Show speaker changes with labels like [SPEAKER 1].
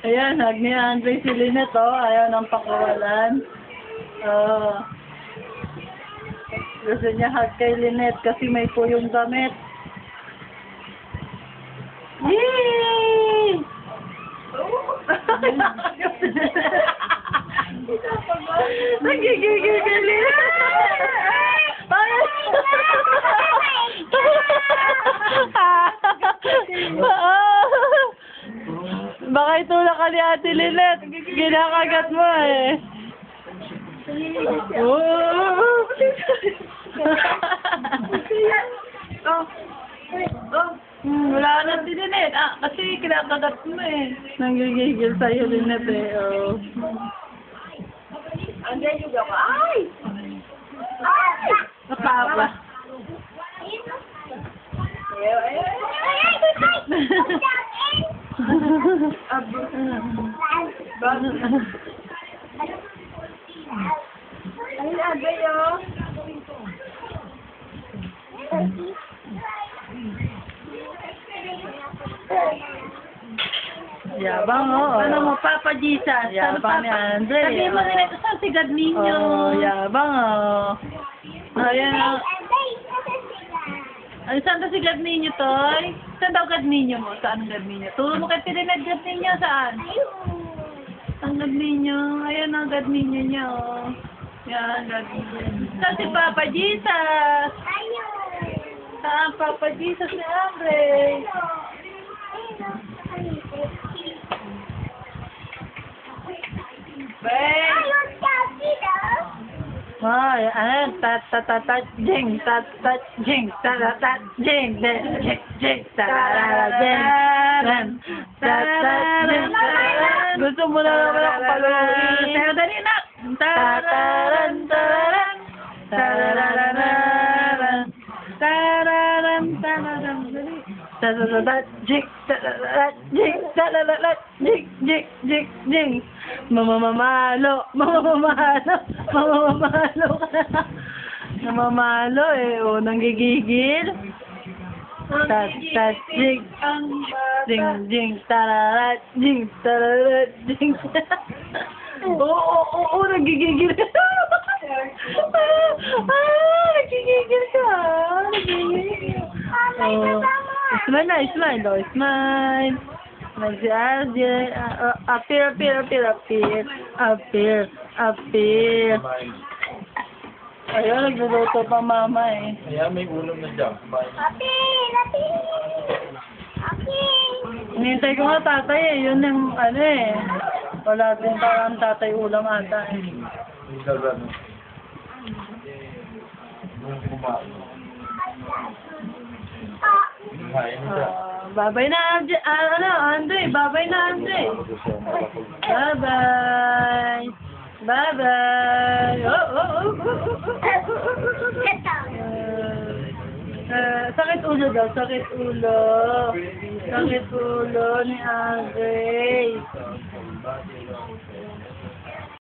[SPEAKER 1] Ayan, hug ni Andre si Lynette, oh. Ayaw ng pakawalan. Oh. Gusto niya hug kay Lynette kasi may puyong damit. Yay! Nagigigil kay Lynette! Baka itulak ka ni Ate Lynette. Ginakagat mo eh. Wala ka na si Lynette. Kasi kinakagat mo eh. Nanggigigil sa'yo Lynette eh. Oh.
[SPEAKER 2] Andiyan juga ko. Ay! Ay!
[SPEAKER 1] Napapa.
[SPEAKER 2] Ayun, agay, oh.
[SPEAKER 1] Yabang, oh.
[SPEAKER 2] Ano mo, Papa Jesus?
[SPEAKER 1] Yabang ni Andre.
[SPEAKER 2] Sabi mo nila ito sa sigad ninyo.
[SPEAKER 1] Oh, yabang, oh. Ayan, oh.
[SPEAKER 2] Ay, saan ka sigad ninyo, Toy? Saan daw gad ninyo mo? Saan ang gad ninyo? Turo mo kay Pirinad gad ninyo, saan? Ang gad ninyo. Ayan ang gad ninyo niya, oh. Yan, gad ninyo. Saan si Papa Jesus? Saan Papa Jesus ni Andre? Ben!
[SPEAKER 1] Ay, ano, jing, jing, jing, jing, jing. Gusto mo na naman ako paluin.
[SPEAKER 2] Pero dali na!
[SPEAKER 1] Tararan, tararan, tararararan, tararan, tararan, dali. Jing, jing, jing, jing, jing, jing. Mamamalo, mamamalo, mamamalo ka na. Namamalo eh, o, nanggigigil. Jing, jing, jing, tararat, jing, tararat, jing. Oo, nagigigil ka. Nagigigil ka. Nagigigil. Smile na, smile daw, smile. Si Arjen, appear. Ayun, nagluluto pa mama eh.
[SPEAKER 3] Ayan, may ulam na dyan.
[SPEAKER 1] Hinintay ko nga tatay eh, yun yung ano eh. Wala din parang tatay ulam ata eh.
[SPEAKER 3] May gagano. Yung kumain. Kumain siya.
[SPEAKER 1] Babay na Andre, babay na Andre. Bye-bye. Bye-bye. Sakit ulo daw, sakit ulo. Sakit ulo ni Andre.